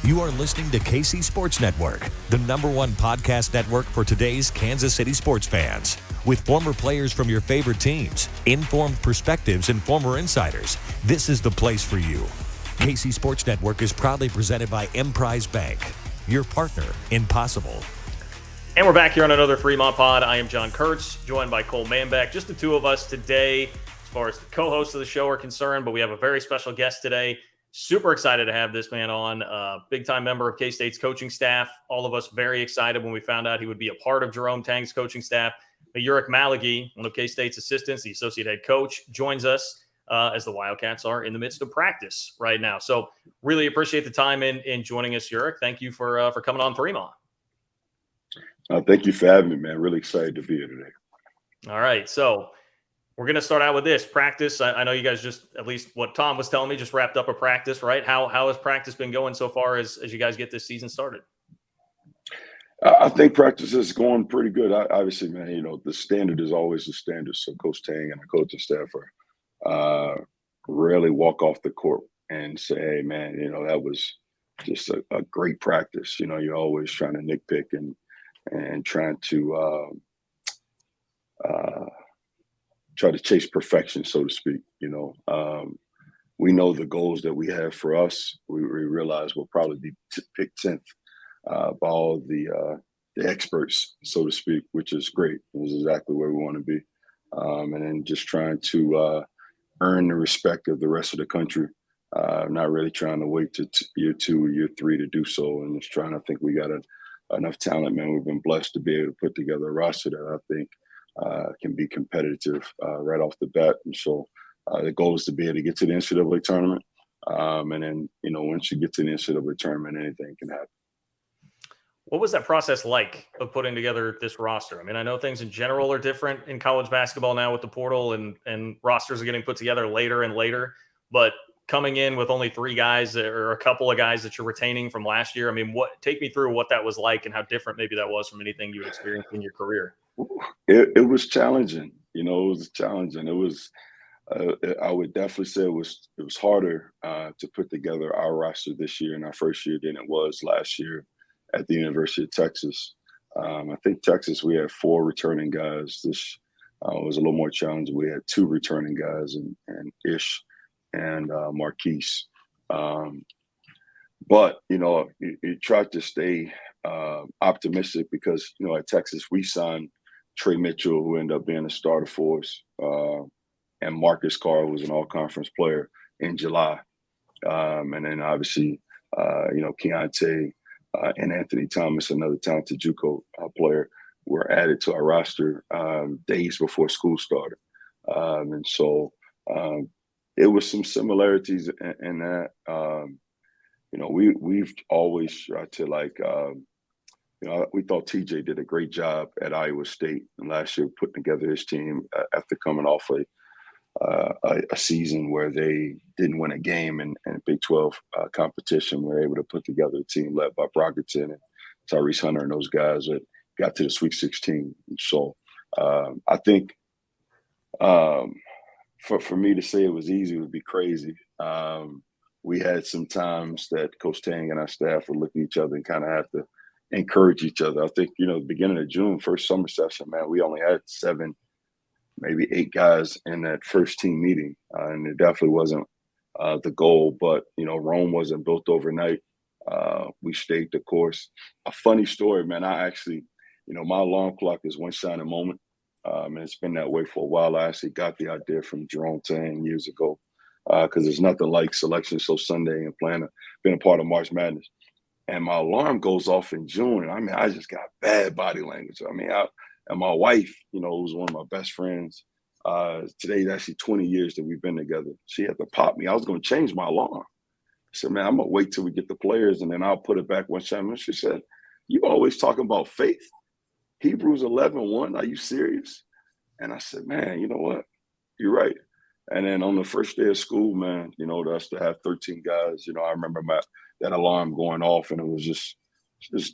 You are listening to KC Sports Network, the #1 podcast network for today's Kansas City sports fans. With former players from your favorite teams, informed perspectives, and former insiders, this is the place for you. KC Sports Network is proudly presented by Emprise Bank, your partner in possible. And we're back here on another Fremont Pod. I am John Kurtz, joined by Cole Manbeck. Just the two of us today, as far as the co-hosts of the show are concerned, but we have a very special guest today. Super excited to have this man on, big-time member of K-State's coaching staff. All of us very excited when we found out he would be a part of Jerome Tang's coaching staff. Ulric Maligi, one of K-State's assistants, the associate head coach, joins us as the Wildcats are in the midst of practice right now. So really appreciate the time in joining us, Ulric. Thank you for coming on Fremont. Thank you for having me, man. Really excited to be here today. All right, so we're going to start out with this practice. I know you guys just, at least what Tom was telling me, just wrapped up a practice, right? How has practice been going so far as you guys get this season started? I think practice is going pretty good. Obviously, man, you know, the standard is always the standard. So Coach Tang and the coaching staff are rarely walk off the court and say, hey, man, you know, that was just a great practice. You know, you're always trying to nitpick and trying to try to chase perfection, so to speak. You know, we know the goals that we have for us. We realize we'll probably be picked 10th by all the experts, so to speak, which is great. It was exactly where we want to be. And then just trying to earn the respect of the rest of the country. Not really trying to wait to year 2 or year 3 to do so. And just trying to think we got enough talent, man. We've been blessed to be able to put together a roster that I think can be competitive right off the bat. And so the goal is to be able to get to the NCAA tournament. And then, you know, once you get to the NCAA tournament, anything can happen. What was that process like of putting together this roster? I mean, I know things in general are different in college basketball now with the portal and rosters are getting put together later and later, but coming in with only 3 guys or a couple of guys that you're retaining from last year. I mean, take me through what that was like and how different maybe that was from anything you experienced in your career. It was challenging. You know, it was challenging. It was, I would definitely say it was harder to put together our roster this year in our first year than it was last year at the University of Texas. I think Texas, we had 4 returning guys. This was a little more challenging. We had 2 returning guys and Ish and Marquise. But, you know, you try to stay optimistic because, you know, at Texas, we signed Trey Mitchell, who ended up being a starter for us, and Marcus Carr, who was an all-conference player in July. And then obviously, you know, Keontae and Anthony Thomas, another talented JUCO player, were added to our roster days before school started. And so it was some similarities in that. You know, we've always tried to you know, we thought TJ did a great job at Iowa State and last year putting together his team after coming off a season where they didn't win a game in Big 12 competition. We were able to put together a team led by Brockerton and Tyrese Hunter and those guys that got to the Sweet 16. And so I think for me to say it was easy would be crazy. We had some times that Coach Tang and our staff would look at each other and kind of have to encourage each other. I think, you know, the beginning of June, first summer session, man, we only had 7, maybe 8 guys in that first team meeting. And it definitely wasn't the goal, but, you know, Rome wasn't built overnight. We stayed the course. A funny story, man, I actually, you know, my alarm clock is one shining moment. And it's been that way for a while. I actually got the idea from Jerome Tang years ago because there's nothing like Selection Show Sunday and being a part of March Madness. And my alarm goes off in June. I mean, I just got bad body language. I mean, and my wife, you know, who's one of my best friends, today's actually 20 years that we've been together. She had to pop me. I was going to change my alarm. I said, man, I'm going to wait till we get the players and then I'll put it back one time. And she said, you always talking about faith. Hebrews 11:1. Are you serious? And I said, man, you know what? You're right. And then on the first day of school, man, you know, us to have 13 guys, you know, I remember that alarm going off and it was just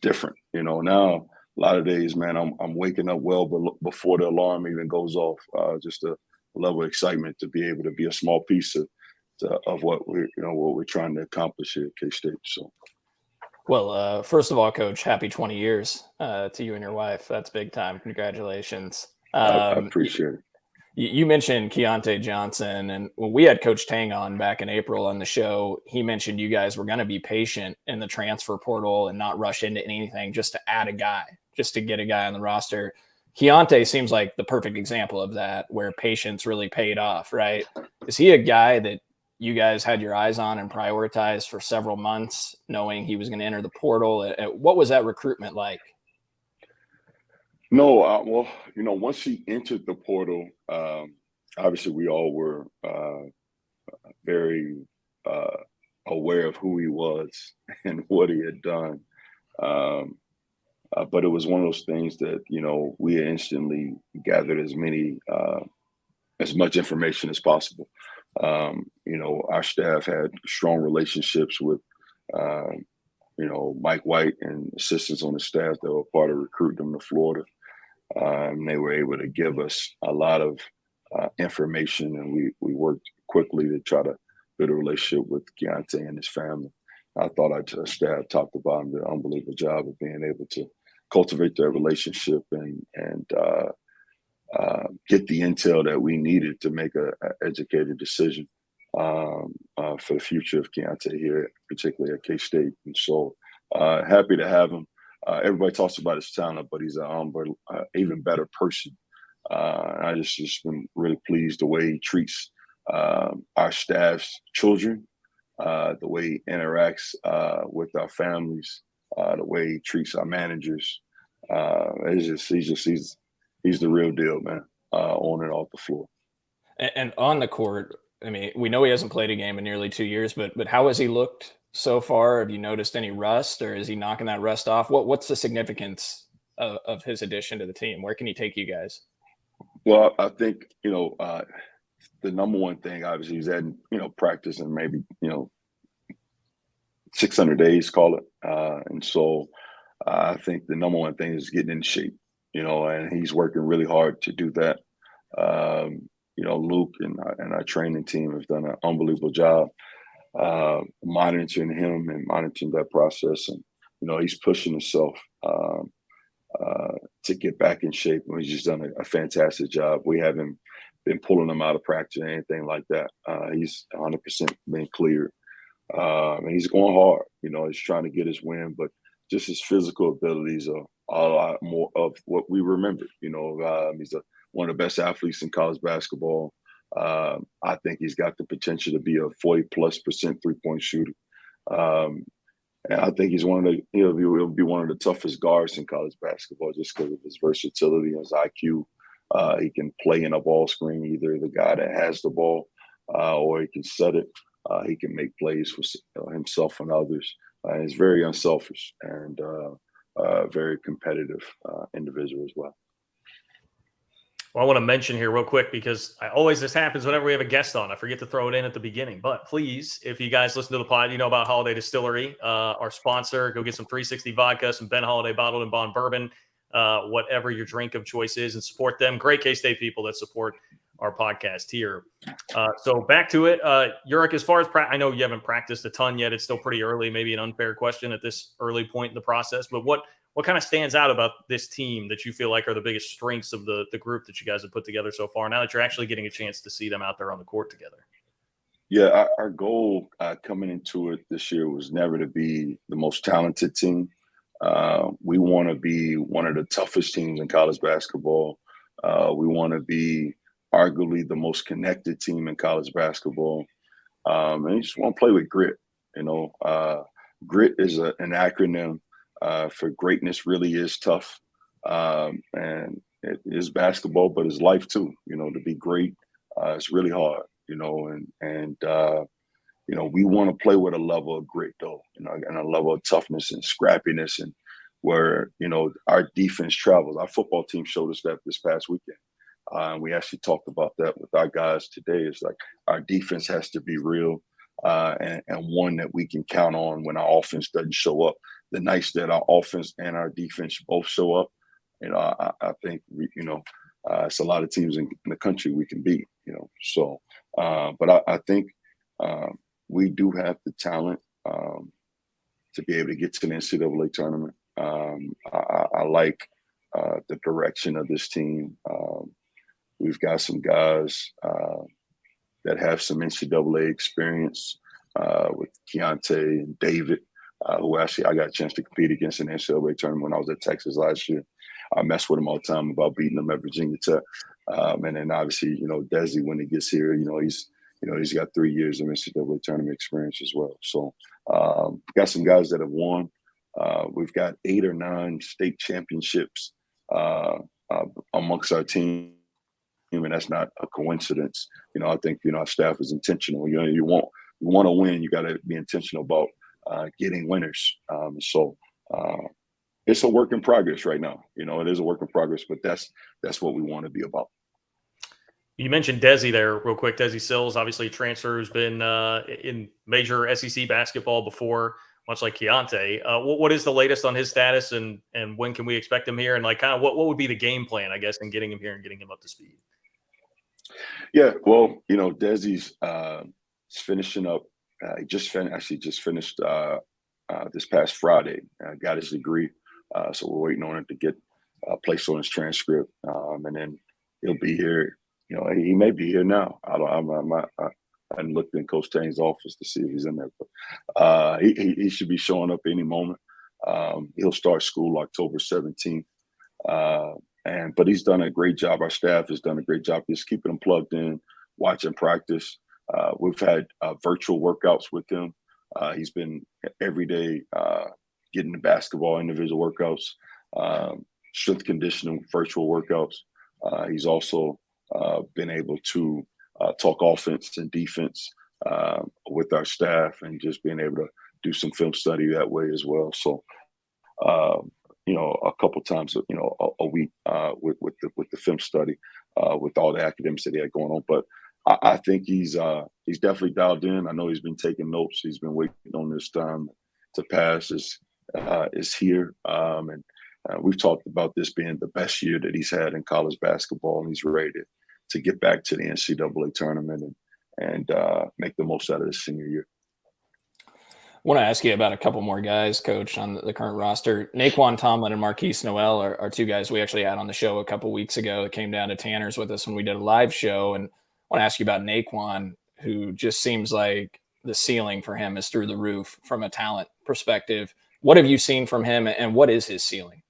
different. You know, now a lot of days, man, I'm waking up well before the alarm even goes off. Just a level of excitement to be able to be a small piece of what we're trying to accomplish here at K-State. So. Well, first of all, Coach, happy 20 years to you and your wife. That's big time. Congratulations. I appreciate it. You mentioned Keontae Johnson, and when we had Coach Tang on back in April on the show, he mentioned you guys were going to be patient in the transfer portal and not rush into anything just to add a guy, just to get a guy on the roster. Keontae seems like the perfect example of that, where patience really paid off, right? Is he a guy that you guys had your eyes on and prioritized for several months, knowing he was going to enter the portal? What was that recruitment like? No, well, once he entered the portal, obviously we all were very aware of who he was and what he had done. But it was one of those things that, we instantly gathered as much information as possible. Our staff had strong relationships with, Mike White and assistants on the staff that were part of recruiting him to Florida. And they were able to give us a lot of information, and we worked quickly to try to build a relationship with Keontae and his family. I thought our staff, top to bottom, did an unbelievable job of being able to cultivate that relationship and get the intel that we needed to make an educated decision for the future of Keontae here, particularly at K-State. And so happy to have him. Everybody talks about his talent, but he's an even better person. I just been really pleased the way he treats our staff's children, the way he interacts with our families, the way he treats our managers. He's the real deal, man, on and off the floor. And on the court, I mean, we know he hasn't played a game in nearly 2 years, but how has he looked so far? Have you noticed any rust, or is he knocking that rust off? What's the significance of his addition to the team? Where can he take you guys? Well, I think, the number one thing, obviously, he's had, practice and maybe, 600 days, call it. And so I think the number one thing is getting in shape, and he's working really hard to do that. Luke and our training team have done an unbelievable job monitoring him and monitoring that process. And, he's pushing himself to get back in shape. And he's just done a fantastic job. We haven't been pulling him out of practice or anything like that. He's 100% been cleared. And he's going hard. He's trying to get his win, but just his physical abilities are a lot more of what we remember. He's one of the best athletes in college basketball. I think he's got the potential to be a 40+% three-point shooter. And I think he's he'll be one of the toughest guards in college basketball just because of his versatility and his IQ. He can play in a ball screen, either the guy that has the ball or he can set it. He can make plays for himself and others. He's very unselfish and very competitive individual as well. Well, I want to mention here real quick, because this happens whenever we have a guest on. I forget to throw it in at the beginning. But please, if you guys listen to the pod, you know about Holiday Distillery, our sponsor. Go get some 360 vodka, some Ben Holiday bottled and bond bourbon, whatever your drink of choice is, and support them. Great K-State people that support our podcast here. So back to it. Ulric, as far as I know you haven't practiced a ton yet. It's still pretty early, maybe an unfair question at this early point in the process. But what kind of stands out about this team that you feel like are the biggest strengths of the group that you guys have put together so far, now that you're actually getting a chance to see them out there on the court together? Yeah, our goal coming into it this year was never to be the most talented team. We want to be one of the toughest teams in college basketball. We want to be arguably the most connected team in college basketball. And you just want to play with grit. Grit is an acronym for greatness. Really is tough. And it is basketball, but it's life too. To be great, it's really hard, we want to play with a level of grit though, and a level of toughness and scrappiness, and where, our defense travels. Our football team showed us that this past weekend. And we actually talked about that with our guys today. It's like our defense has to be real and one that we can count on when our offense doesn't show up. The nights that our offense and our defense both show up, I think, it's a lot of teams in the country we can beat, So, but I think we do have the talent to be able to get to the NCAA tournament. I like the direction of this team. We've got some guys that have some NCAA experience with Keontae and David, who actually I got a chance to compete against in the NCAA tournament when I was at Texas last year. I mess with him all the time about beating them at Virginia Tech. And then obviously, Desi, when he gets here, he's got 3 years of NCAA tournament experience as well. So we've got some guys that have won. We've got 8 or 9 state championships amongst our team. And that's not a coincidence. I think, our staff is intentional. You want to win, you got to be intentional about getting winners. So it's a work in progress right now. It is a work in progress, but that's what we want to be about. You mentioned Desi there real quick. Desi Sills, obviously transfer, who's been in major SEC basketball before, much like Keontae. What is the latest on his status, and when can we expect him here? And kind of what would be the game plan, I guess, in getting him here and getting him up to speed? Yeah, well, Desi's finishing up. He just finished this past Friday. Got his degree, so we're waiting on him to get placed on his transcript, and then he'll be here. He may be here now. I hadn't looked in Coach Tain's office to see if he's in there, but he should be showing up any moment. He'll start school October 17th. But he's done a great job. Our staff has done a great job just keeping him plugged in, watching practice. We've had virtual workouts with him. He's been every day getting the basketball, individual workouts, strength conditioning, virtual workouts. He's also been able to talk offense and defense with our staff, and just being able to do some film study that way as well. So, a couple times, a week with the film study, with all the academics that he had going on. But I think he's definitely dialed in. I know he's been taking notes. He's been waiting on this time to pass. Is here, and we've talked about this being the best year that he's had in college basketball, and he's ready to get back to the NCAA tournament and make the most out of his senior year. I want to ask you about a couple more guys, Coach, on the current roster. Naquan Tomlin and Marquise Noel are 2 guys we actually had on the show a couple weeks ago. That came down to Tanner's with us when we did a live show. And I want to ask you about Naquan, who just seems like the ceiling for him is through the roof from a talent perspective. What have you seen from him, and what is his ceiling?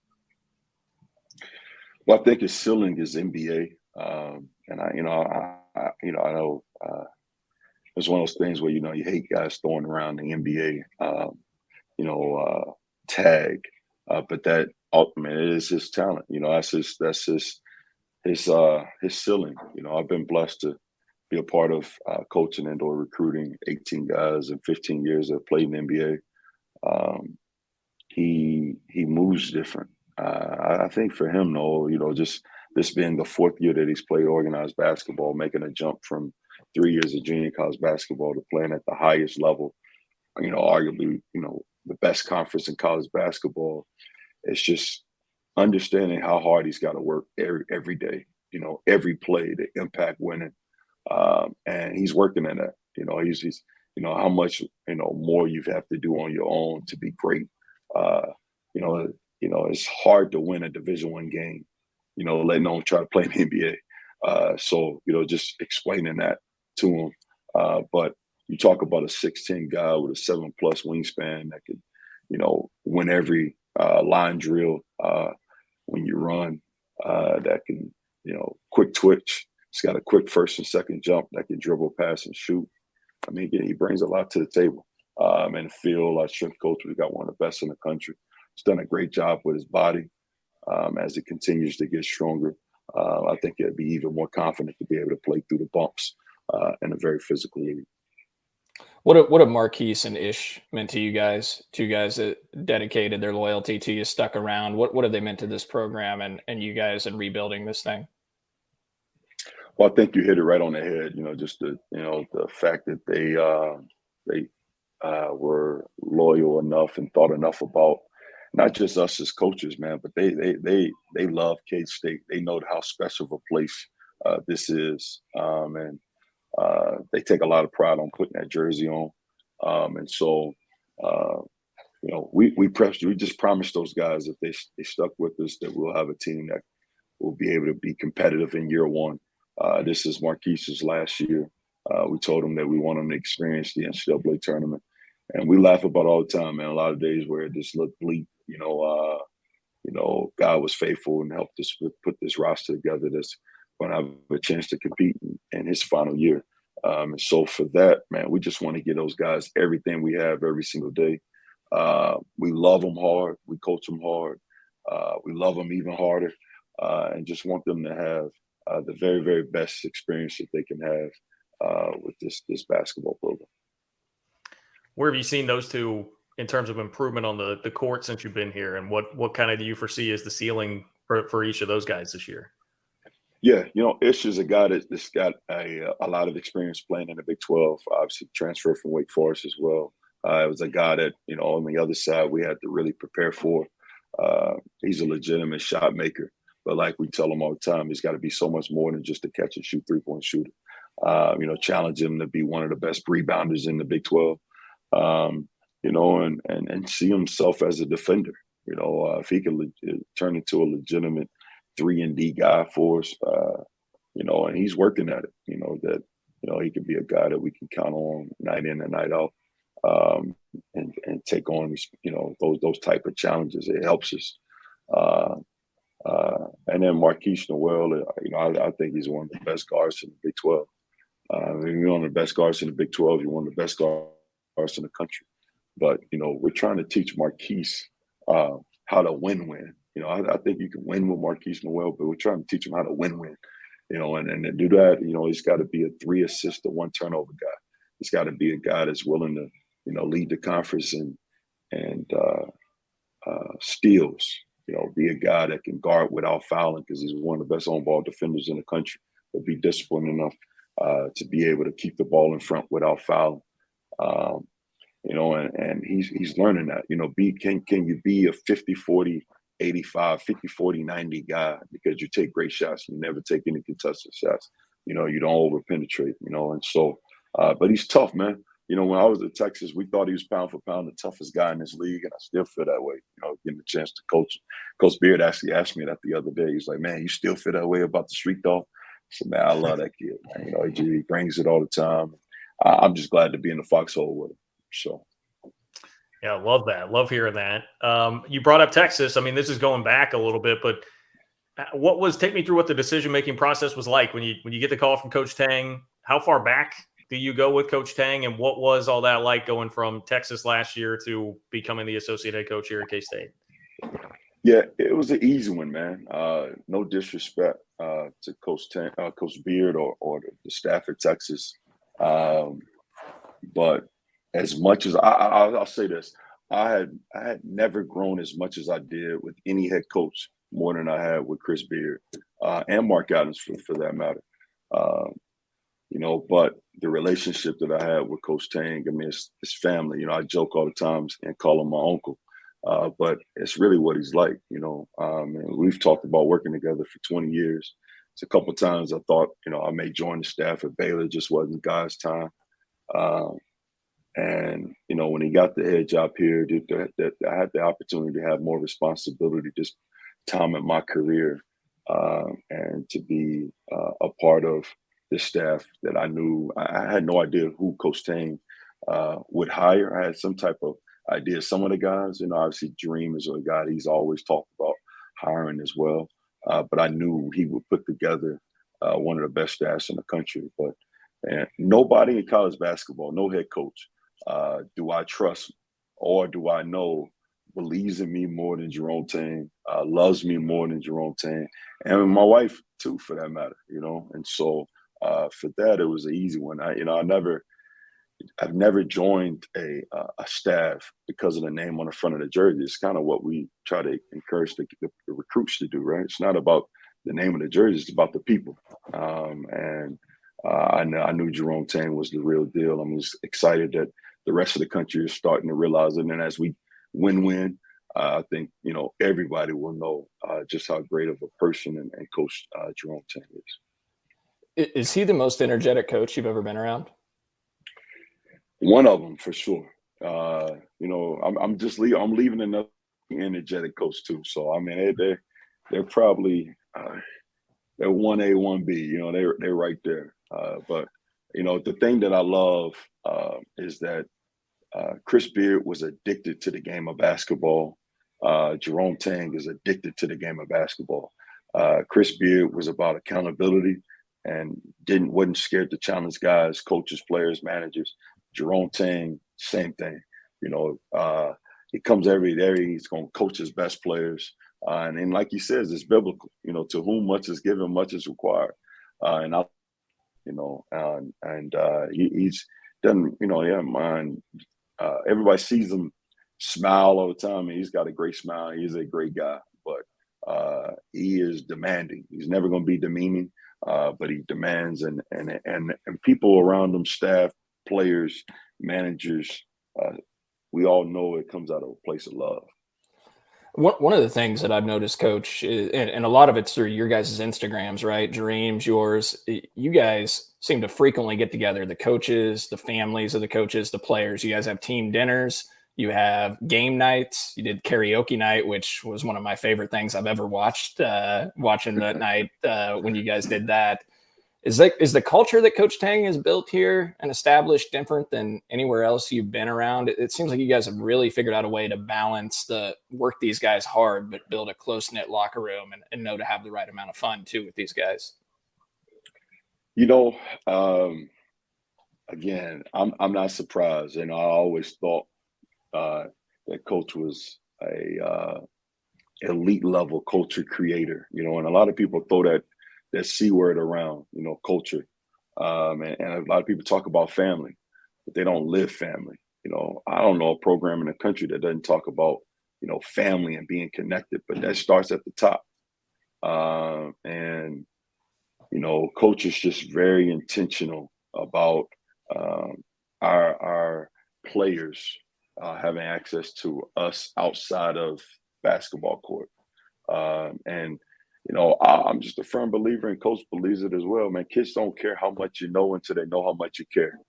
Well, I think his ceiling is NBA. And I know it's one of those things where, you hate guys throwing around the NBA, tag, but that ultimately is his talent. That's his ceiling. I've been blessed to be a part of coaching and/or recruiting 18 guys in 15 years that played in the NBA. He moves different. I think for him, though, just this being the 4th year that he's played organized basketball, making a jump from 3 years of junior college basketball to playing at the highest level, arguably, the best conference in college basketball. It's just understanding how hard he's got to work every day, every play, the impact winning. And he's working in that, he's how much, more you have to do on your own to be great. It's hard to win a Division I game, letting alone try to play in the NBA. So, just explaining that to him. But you talk about a 6'10" guy with a 7+ wingspan that could, win every line drill when you run, that can, quick twitch. He's got a quick first and second jump that can dribble, pass, and shoot. I mean, he brings a lot to the table. And Phil, our strength coach, we got one of the best in the country. He's done a great job with his body as it continues to get stronger. I think he'll be even more confident to be able to play through the bumps in a very physical league. What have Marquise and Ish meant to you guys? 2 guys that dedicated their loyalty to you, stuck around. What have they meant to this program and you guys in rebuilding this thing? Well, I think you hit it right on the head. Just the fact that they were loyal enough and thought enough about not just us as coaches, man, but they love K-State. They know how special of a place this is, and they take a lot of pride on putting that jersey on. And so we just promised those guys if they stuck with us that we'll have a team that will be able to be competitive in year one. This is Marquise's last year. We told him that we want him to experience the NCAA tournament, and we laugh about it all the time, man. A lot of days where it just looked bleak, God was faithful and helped us put this roster together that's going to have a chance to compete in his final year. And so for that, man, we just want to give those guys everything we have every single day. We love them hard. We coach them hard. We love them even harder, and just want them to have the very, very best experience that they can have with this basketball program. Where have you seen those two in terms of improvement on the court since you've been here, and what kind of do you foresee as the ceiling for each of those guys this year? Yeah, Ish is a guy that's got a lot of experience playing in the Big 12. Obviously, transferred from Wake Forest as well. It was a guy that on the other side we had to really prepare for. He's a legitimate shot maker, but like we tell him all the time, he's got to be so much more than just a catch and shoot 3-point shooter. Challenge him to be one of the best rebounders in the Big 12. And see himself as a defender. If he can turn into a legitimate 3-and-D guy for us, and he's working at it. He could be a guy that we can count on night in and night out, and take on those type of challenges. It helps us. And then Marquise Noel, I think he's one of the best guards in the Big 12. You're one of the best guards in the Big 12. You're one of the best guards in the country. But, we're trying to teach Marquise how to win-win. I think you can win with Marquise Noel, but we're trying to teach him how to win-win. And to do that, he's got to be a 3-assist to 1-turnover guy. He's got to be a guy that's willing to, lead the conference and steals. Be a guy that can guard without fouling because he's one of the best on-ball defenders in the country. But be disciplined enough to be able to keep the ball in front without fouling. And he's learning that. Can you be a 50-40, 85, 50-40, 90 guy because you take great shots and you never take any contested shots. You don't over-penetrate, and so but he's tough, man. When I was at Texas, we thought he was pound for pound the toughest guy in this league, and I still feel that way. Getting a chance to coach. Coach Beard actually asked me that the other day. He's like, "Man, you still feel that way about the street dog?" I said, "Man, I love that kid. Man. He brings it all the time. I'm just glad to be in the foxhole with him." So. Yeah, I love that. Love hearing that. You brought up Texas. I mean, this is going back a little bit, but take me through what the decision-making process was like when you get the call from Coach Tang. How far back do you go with Coach Tang, and what was all that like going from Texas last year to becoming the associate head coach here at K-State? Yeah, it was an easy one, man. No disrespect to Coach Tang, Coach Beard or the staff at Texas. But as much as I'll say this, I had never grown as much as I did with any head coach more than I had with Chris Beard and Mark Adams for that matter. But the relationship that I had with Coach Tang, I mean, it's family. I joke all the time and call him my uncle, but it's really what he's like. And we've talked about working together for 20 years. It's a couple of times I thought, I may join the staff at Baylor, just wasn't God's time. And when he got the head job here, that I had the opportunity to have more responsibility this time in my career, and to be a part of the staff that I knew. I had no idea who Coach Tang would hire. I had some type of idea. Some of the guys, obviously Dream is a guy he's always talked about hiring as well. But I knew he would put together one of the best staffs in the country. But nobody in college basketball, no head coach, do I trust or do I know believes in me more than Jerome Tang, loves me more than Jerome Tang, and my wife too, for that matter. And so for that, it was an easy one. I've never joined a staff because of the name on the front of the jersey. It's kind of what we try to encourage the recruits to do, right? It's not about the name of the jersey; it's about the people. I knew Jerome Tang was the real deal. I'm just excited that the rest of the country is starting to realize it. And as we win, I think everybody will know just how great of a person and coach Jerome Tang is. Is he the most energetic coach you've ever been around? One of them, for sure. I'm leaving another energetic coach too. So I mean, they're probably they're 1A, 1B. They're right there. But the thing that I love is that Chris Beard was addicted to the game of basketball. Jerome Tang is addicted to the game of basketball. Chris Beard was about accountability and wasn't scared to challenge guys, coaches, players, managers. Jerome Tang, same thing. He comes every day. He's going to coach his best players. And then, like he says, it's biblical. To whom much is given, much is required. He's done. He doesn't mind. Everybody sees him smile all the time, and he's got a great smile. He's a great guy, but he is demanding. He's never going to be demeaning, but he demands, and people around him, staff, players, managers, we all know it comes out of a place of love. One of the things that I've noticed, Coach, and a lot of it's through your guys' Instagrams, right? Jareem's, yours. You guys seem to frequently get together, the coaches, the families of the coaches, the players. You guys have team dinners. You have game nights. You did karaoke night, which was one of my favorite things I've ever watched, watching that night when you guys did that. Is the culture that Coach Tang has built here and established different than anywhere else you've been around? It seems like you guys have really figured out a way to balance the work these guys hard, but build a close-knit locker room and know to have the right amount of fun too with these guys. Again, I'm not surprised, and I always thought that Coach was a elite level culture creator. And a lot of people throw that C word around, culture. And a lot of people talk about family, but they don't live family. I don't know a program in the country that doesn't talk about, family and being connected, but that starts at the top. Coach is just very intentional about our players having access to us outside of basketball court. I'm just a firm believer, and Coach believes it as well, man. Kids don't care how much you know until they know how much you care.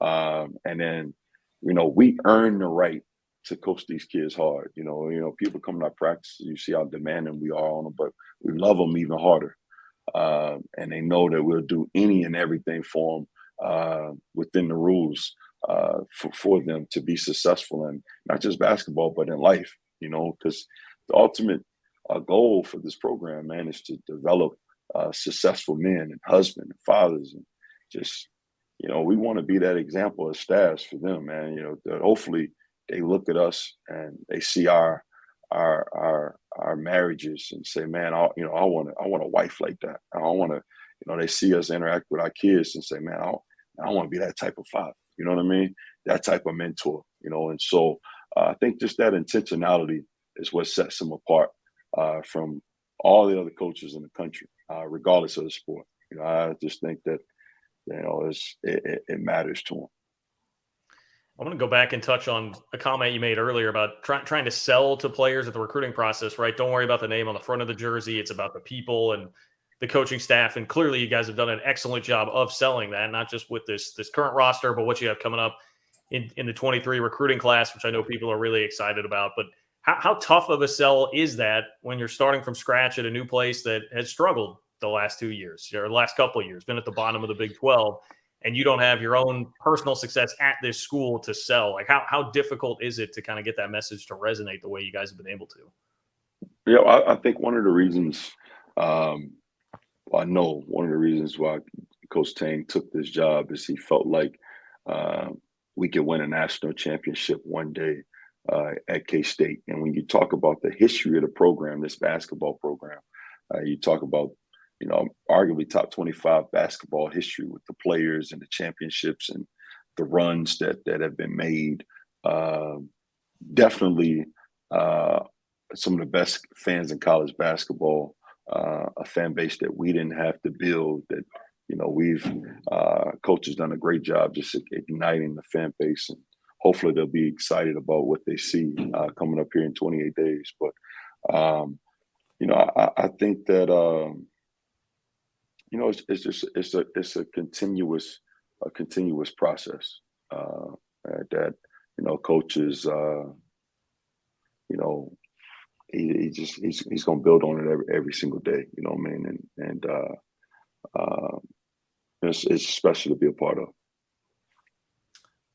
And then, we earn the right to coach these kids hard. People come to our practice, you see how demanding we are on them, but we love them even harder. And they know that we'll do any and everything for them within the rules for them to be successful in not just basketball, but in life, because the ultimate goal for this program, man, is to develop successful men and husbands and fathers, and just, we want to be that example of staffs for them, man. That hopefully they look at us and they see our marriages and say, man, I want a wife like that. I want to, they see us interact with our kids and say, man, I want to be that type of father. You know what I mean? That type of mentor. And so I think just that intentionality is what sets them apart from all the other coaches in the country, regardless of the sport. I just think that, it matters to them. I want to go back and touch on a comment you made earlier about trying to sell to players at the recruiting process, right? Don't worry about the name on the front of the jersey. It's about the people and the coaching staff. And clearly you guys have done an excellent job of selling that, not just with this current roster, but what you have coming up in the 23 recruiting class, which I know people are really excited about. But how tough of a sell is that when you're starting from scratch at a new place that has struggled the last 2 years or the last couple of years, been at the bottom of the Big 12, and you don't have your own personal success at this school to sell? Like how difficult is it to kind of get that message to resonate the way you guys have been able to? Yeah, I think one of the reasons, I know one of the reasons why Coach Tang took this job is he felt like we could win a national championship one day at K-State. And when you talk about the history of the program, this basketball program, you talk about, arguably top 25 basketball history with the players and the championships and the runs that have been made. Definitely some of the best fans in college basketball, a fan base that we didn't have to build, that, we've Coach has done a great job just igniting the fan base, and hopefully they'll be excited about what they see coming up here in 28 days. But, I think that, it's a continuous process that Coach is, he's going to build on it every single day. You know what I mean? And it's special to be a part of.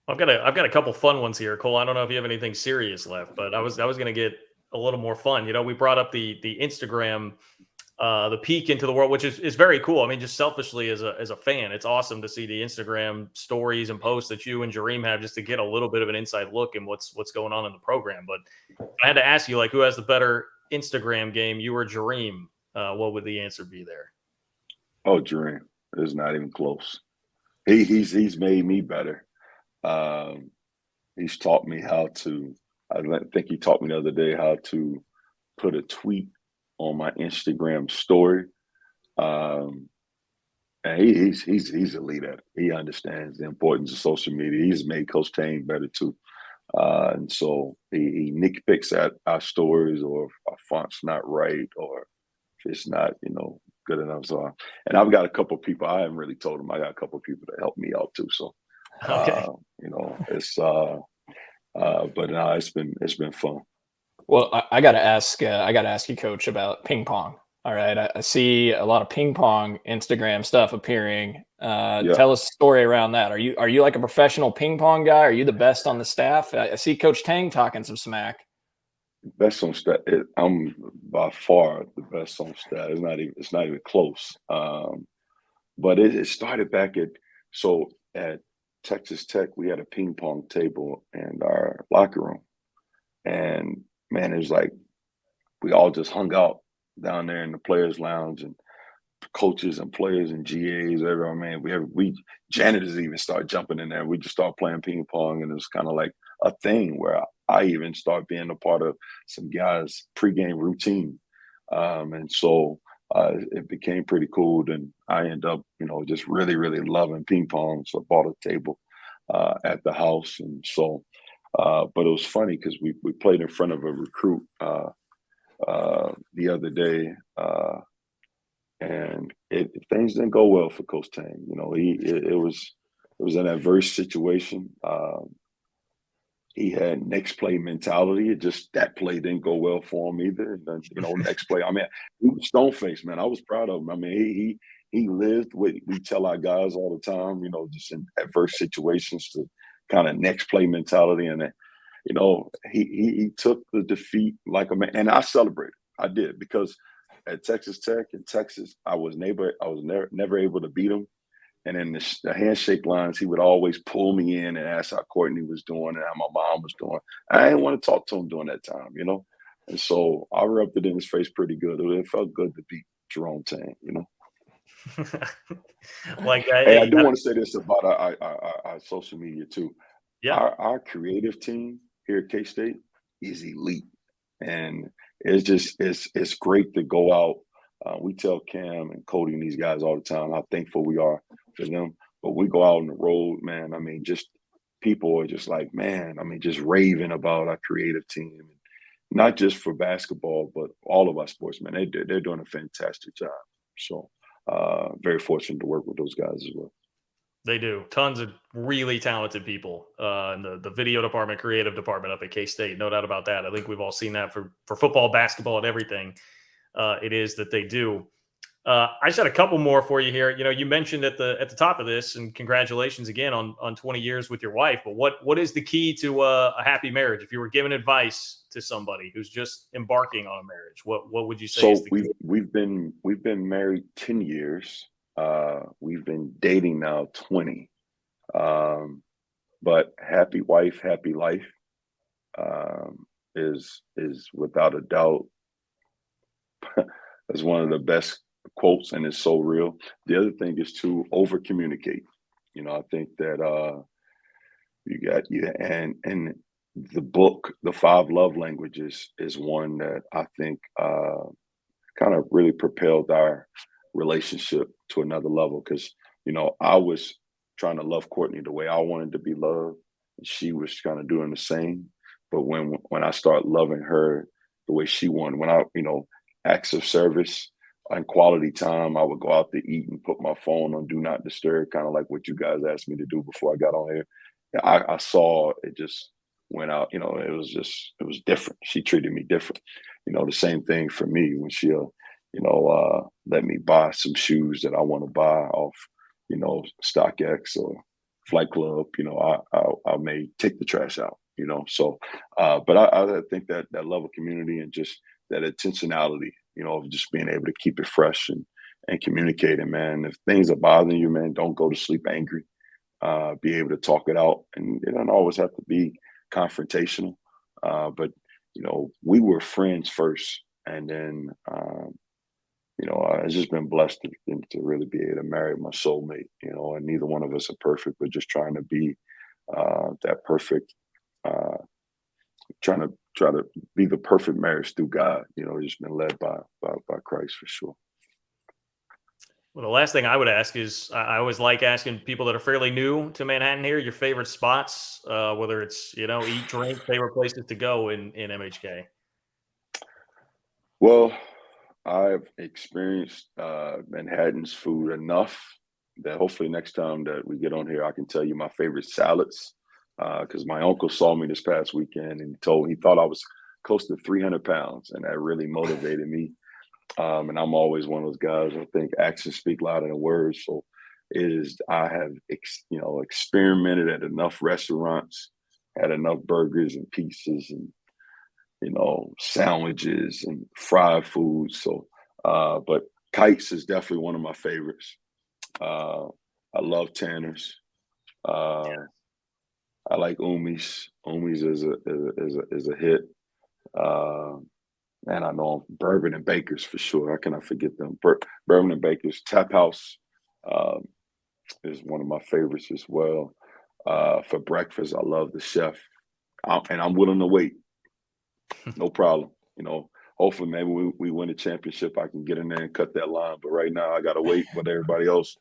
I've got a couple fun ones here, Cole. I don't know if you have anything serious left, but I was going to get a little more fun. We brought up the Instagram, the peek into the world, which is very cool. I mean, just selfishly as a fan, it's awesome to see the Instagram stories and posts that you and Jareem have, just to get a little bit of an inside look in what's going on in the program. But I had to ask you, like, who has the better Instagram game, you or Jareem? What would the answer be there? Oh, Jareem. It's not even close. He's made me better. He's taught me how to. I think he taught me the other day how to put a tweet on my Instagram story. And he's elite at it. He understands the importance of social media. He's made Coach Tang better too. And so he nitpicks at our stories, or if our font's not right, or if it's not, good enough. So, and I've got a couple of people. I haven't really told them. I got a couple of people that help me out too. So, okay. It's but no, it's been fun. Well, I got to ask you, Coach, about ping pong. All right. I see a lot of ping pong Instagram stuff appearing. Yeah. Tell us a story around that. Are you like a professional ping pong guy? Are you the best on the staff? I see Coach Tang talking some smack. Best on staff. I'm by far the best on staff. It's not even close. But it started back at Texas Tech. We had a ping pong table in our locker room, and man, it was like we all just hung out down there in the players' lounge, and coaches and players and GAs, everyone. Man, we janitors even start jumping in there. We just start playing ping pong, and it was kind of like a thing where I even start being a part of some guys' pregame routine, and so it became pretty cool. And I end up, just really, really loving ping pong. So I bought a table at the house, and so. But it was funny because we played in front of a recruit the other day, and things didn't go well for Coach Tang. It was an adverse situation. He had next play mentality. That play didn't go well for him either. And then, next play. I mean, he was stone faced, man. I was proud of him. I mean, he lived what we tell our guys all the time. Just in adverse situations to kind of next play mentality, and he took the defeat like a man, and I celebrated. I did, because at Texas Tech in Texas, I was never able to beat him. And in the handshake lines, he would always pull me in and ask how Courtney was doing and how my mom was doing. I didn't want to talk to him during that time, And so I rubbed it in his face pretty good. It felt good to beat Jerome Tang, Hey, I do want to say this about our social media too. Yeah. Our creative team here at K-State is elite, and it's great to go out. We tell Cam and Cody and these guys all the time how thankful we are for them. But we go out on the road, man. I mean, just people are just like, man. I mean, just raving about our creative team, not just for basketball, but all of our sports, man. They're doing a fantastic job. So very fortunate to work with those guys as well. They do. Tons of really talented people in the video department, creative department up at K-State. No doubt about that. I think we've all seen that for football, basketball, and everything. It is that they do. I just had a couple more for you here. You mentioned at the top of this, and congratulations again on 20 years with your wife. But what is the key to a happy marriage? If you were giving advice to somebody who's just embarking on a marriage, what would you say? So is the key? we've been married 10 years. We've been dating now 20. But happy wife, happy life is without a doubt is one of the best quotes, and it's so real. The other thing is to over communicate. I think that and the book, The 5 Love Languages, is one that I think kind of really propelled our relationship to another level, because I was trying to love Courtney the way I wanted to be loved, and she was kind of doing the same. But when I start loving her the way she wanted, when I acts of service and quality time, I would go out to eat and put my phone on do not disturb, kind of like what you guys asked me to do before I got on here. I saw it just went out, it was different. She treated me different. The same thing for me when she'll, let me buy some shoes that I want to buy off, StockX or Flight Club. I may take the trash out, So, but I think that love of community and just that intentionality, of just being able to keep it fresh and communicating, man. If things are bothering you, man, don't go to sleep angry. Be able to talk it out, and it don't always have to be confrontational. But we were friends first, and then I've just been blessed to really be able to marry my soulmate. And neither one of us are perfect, but just trying to be that perfect, trying to be the perfect marriage through God. Just been led by Christ for sure. Well, the last thing I would ask is I always like asking people that are fairly new to Manhattan here your favorite spots, whether it's, eat, drink, favorite places to go in MHK. Well, I've experienced Manhattan's food enough that hopefully next time that we get on here, I can tell you my favorite salads. Because my uncle saw me this past weekend and he thought I was close to 300 pounds, and that really motivated me. And I'm always one of those guys. I think actions speak louder than words. So I have, experimented at enough restaurants, had enough burgers and pizzas and, sandwiches and fried foods. So, but Kites is definitely one of my favorites. I love Tanner's. I like Umi's. Umi's is a hit. And I know Bourbon and Baker's for sure. How can I forget them? Bourbon and Baker's. Tap House is one of my favorites as well. For breakfast, I love the chef. And I'm willing to wait. No problem. Hopefully maybe we win a championship. I can get in there and cut that line. But right now I got to wait with everybody else.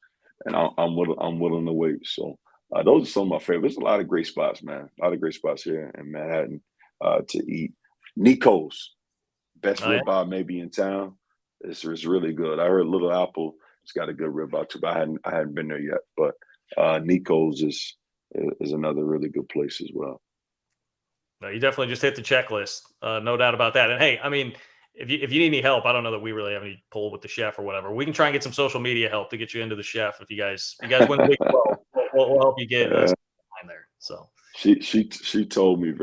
And I'm willing to wait. So those are some of my favorites. There's a lot of great spots, man. A lot of great spots here in Manhattan to eat. Nico's. Best ribeye maybe in town. It's really good. I heard Little Apple has got a good ribeye too, but I hadn't been there yet. But Nico's is another really good place as well. No, you definitely just hit the checklist, no doubt about that. And hey, I mean, if you need any help, I don't know that we really have any pull with the chef or whatever. We can try and get some social media help to get you into the chef if you guys win the big role. We'll help you get time there. So she told me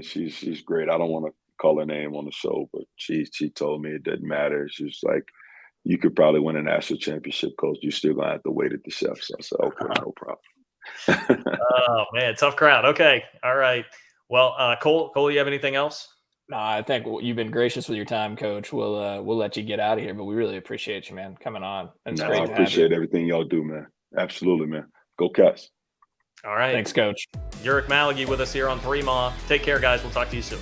she's great. I don't want to call her name on the show, but she told me it doesn't matter. She was like, you could probably win a national championship, coach. You're still gonna have to wait at the chef. So I said, okay, no problem. Oh man, tough crowd. Okay, all right. Well, Cole, you have anything else? No, I think you've been gracious with your time, Coach. We'll let you get out of here, but we really appreciate you, man, coming on. It's great. I appreciate everything y'all do, man. Absolutely, man. Go Cats. All right. Thanks, Coach. Ulric Maligi with us here on 3 Ma. Take care, guys. We'll talk to you soon.